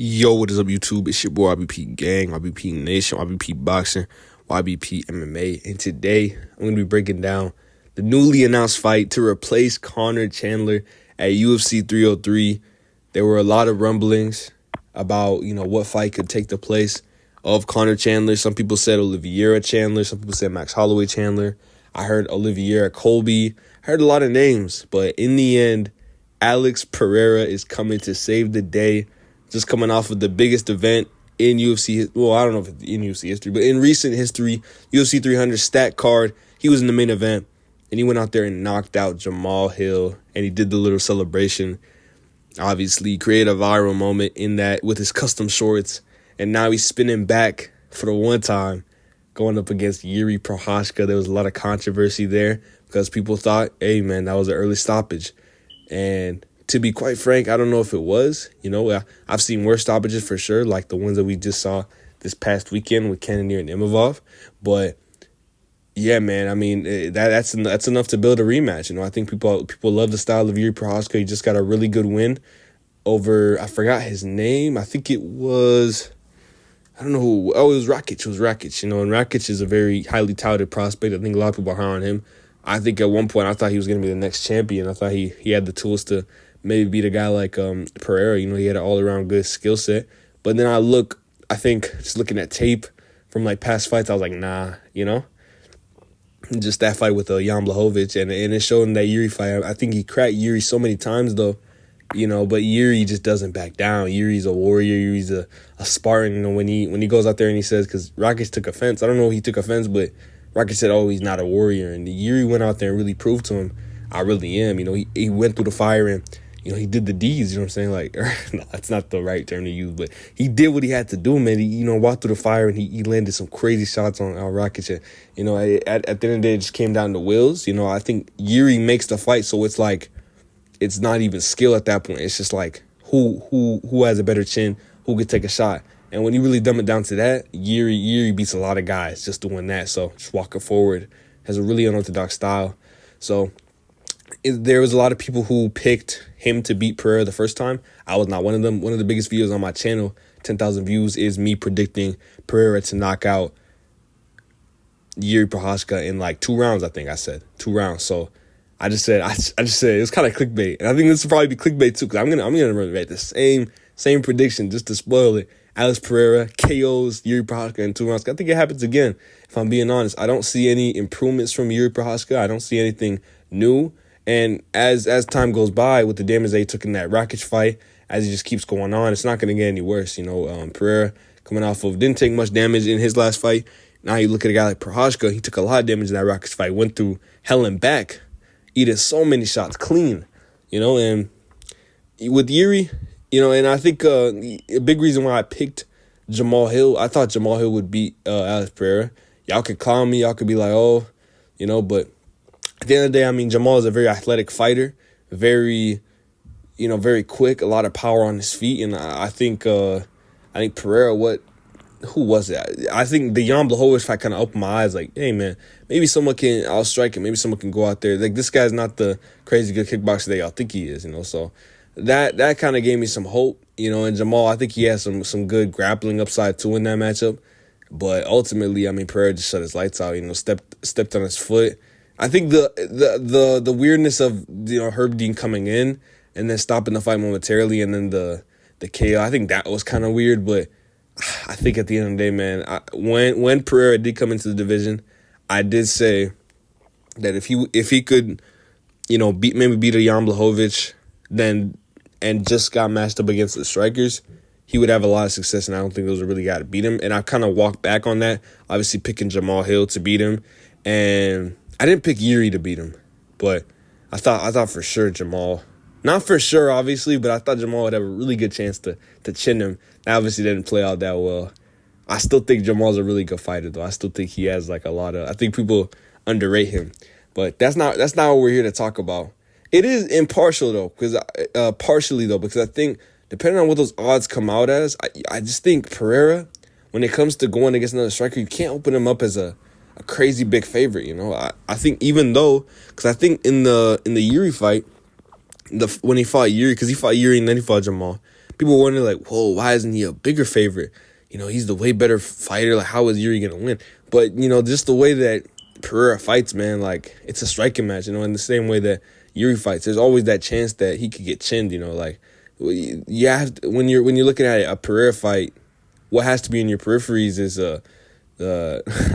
Yo, what is up, YouTube? It's your boy YBP Gang, YBP Nation, YBP Boxing, YBP MMA. And today, I'm going to be breaking down the newly announced fight to replace Conor Chandler at UFC 303. There were a lot of rumblings about, what fight could take the place of Conor Chandler. Some people said Oliveira Chandler. Some people said Max Holloway Chandler. I heard Oliveira Colby. I heard a lot of names. But in the end, Alex Pereira is coming to save the day. Just coming off of the biggest event in UFC, well, I don't know if it's in UFC history, but in recent history, UFC 300 stat card, he was in the main event, and he went out there and knocked out Jamal Hill, and he did the little celebration. Obviously, created a viral moment in that with his custom shorts, and now he's spinning back for the one time, going up against Yuri Prochazka. There was a lot of controversy there because people thought, hey, man, that was an early stoppage, and to be quite frank, I don't know if it was. I've seen worse stoppages for sure, like the ones that we just saw this past weekend with Cannonier and Imavov. But yeah, man, I mean that's enough to build a rematch. I think people love the style of Yuri Prochazka. He just got a really good win over, I forgot his name. I think it was, I don't know who. Oh, it was Rakic. And Rakic is a very highly touted prospect. I think a lot of people are high on him. I think at one point I thought he was going to be the next champion. I thought he had the tools to maybe beat a guy like Pereira. He had an all-around good skill set. But then I think just looking at tape from past fights, I was like, nah, Just that fight with Jan Blachowicz, and it showed in that Yuri fight. I think he cracked Yuri so many times, though, but Yuri just doesn't back down. Yuri's a warrior. Yuri's a Spartan. When he goes out there and he says, because Rakic took offense. I don't know if he took offense, but Rakic said, oh, he's not a warrior. And Yuri went out there and really proved to him, I really am. He went through the fire and, he did the D's, no, that's not the right term to use, but he did what he had to do, man. He, walked through the fire and he landed some crazy shots on Rakic. At the end of the day, it just came down to wills. I think Yuri makes the fight, so it's it's not even skill at that point. It's just who has a better chin, who could take a shot. And when you really dumb it down to that, Yuri beats a lot of guys just doing that. So just walking forward, has a really unorthodox style. So there was a lot of people who picked him to beat Pereira the first time. I was not one of them. One of the biggest videos on my channel, 10,000 views, is me predicting Pereira to knock out Yuri Prochazka in 2 rounds. I think I said 2 rounds. So I just said it was kind of clickbait, and I think this will probably be clickbait too, because I'm gonna write the same prediction just to spoil it. Alex Pereira KOs Yuri Prochazka in 2 rounds. I think it happens again. If I'm being honest, I don't see any improvements from Yuri Prochazka. I don't see anything new. And as time goes by, with the damage that he took in that Rakic fight, as he just keeps going on, it's not going to get any worse. Pereira coming off of, didn't take much damage in his last fight. Now you look at a guy like Prochazka, he took a lot of damage in that Rakic fight, went through hell and back, eating so many shots clean, and with Yuri, and I think a big reason why I picked Jamal Hill, I thought Jamal Hill would beat Alex Pereira. Y'all could clown me, y'all could be like, oh, but at the end of the day, Jamal is a very athletic fighter, very quick, a lot of power on his feet, and I think Pereira, who was it? I think the Jan Blachowicz fight kind of opened my eyes, hey man, maybe someone can outstrike him, maybe someone can go out there. This guy's not the crazy good kickboxer that y'all think he is, so that kind of gave me some hope, and Jamal, I think he has some good grappling upside too in that matchup, but ultimately, Pereira just shut his lights out, stepped on his foot. I think the weirdness of Herb Dean coming in and then stopping the fight momentarily, and then the KO, I think that was kind of weird. But I think at the end of the day, man, when Pereira did come into the division, I did say that if he could beat a Jan Blachowicz and just got matched up against the strikers, he would have a lot of success, and I don't think those are really got to beat him. And I kind of walked back on that, obviously picking Jamal Hill to beat him, and I didn't pick Yuri to beat him, but I thought for sure Jamal, not for sure obviously, but I thought Jamal would have a really good chance to chin him. That obviously didn't play out that well. I still think Jamal's a really good fighter though. I still think he has a lot of, I think people underrate him, but that's not what we're here to talk about. It is impartial though, because I think depending on what those odds come out as, I just think Pereira, when it comes to going against another striker, you can't open him up as a crazy big favorite, I think even though, because I think in the Yuri fight, when he fought Yuri, because he fought Yuri and then he fought Jamal, people wonder, like, whoa, why isn't he a bigger favorite? You know, he's the way better fighter. Like, how is Yuri going to win? But, you know, just the way that Pereira fights, man, like, it's a striking match, you know, in the same way that Yuri fights. There's always that chance that he could get chinned, you know, like, you have to, when you're looking at a Pereira fight, what has to be in your peripheries is I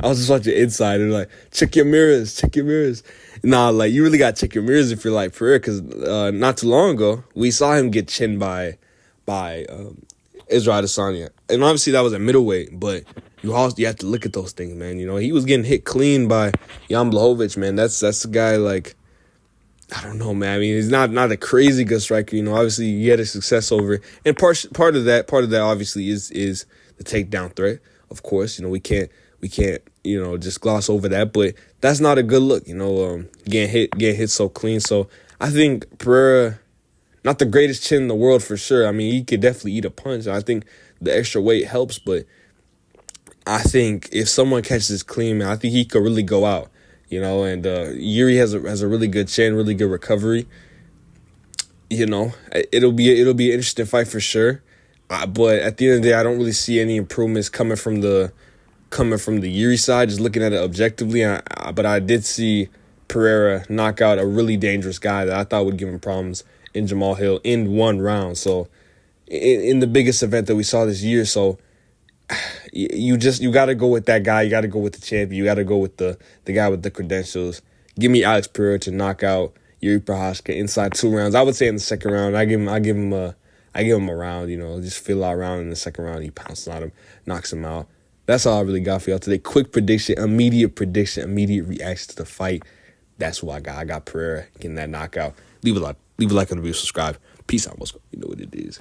was just watching Inside and like, check your mirrors. Nah, like, you really got to check your mirrors if you're like Pereira, because not too long ago, we saw him get chinned by Israel Adesanya. And obviously that was at middleweight, but you have to look at those things, man. You know, he was getting hit clean by Jan Blachowicz, man. That's a guy, like, I don't know, man. I mean, he's not a crazy good striker, you know. Obviously, he had a success over it. And part of that obviously is the takedown threat. Of course, you know, we can't, you know, just gloss over that, but that's not a good look, you know, getting hit so clean. So I think Pereira, not the greatest chin in the world for sure. I mean, he could definitely eat a punch. I think the extra weight helps, but I think if someone catches clean, man, I think he could really go out, you know. And Yuri has a really good chin, really good recovery. You know, it'll be an interesting fight for sure. But at the end of the day, I don't really see any improvements coming from the Yuri side. Just looking at it objectively, but I did see Pereira knock out a really dangerous guy that I thought would give him problems in Jamal Hill in one round. So in the biggest event that we saw this year, so you got to go with that guy. You got to go with the champion. You got to go with the guy with the credentials. Give me Alex Pereira to knock out Yuri Prochazka inside 2 rounds. I would say in the second round, I give him a round, you know, just fill out round in the second round. He pounces on him, knocks him out. That's all I really got for y'all today. Quick prediction, immediate reaction to the fight. That's what I got. I got Pereira getting that knockout. Leave a like on the video, subscribe. Peace out, Moscow. You know what it is.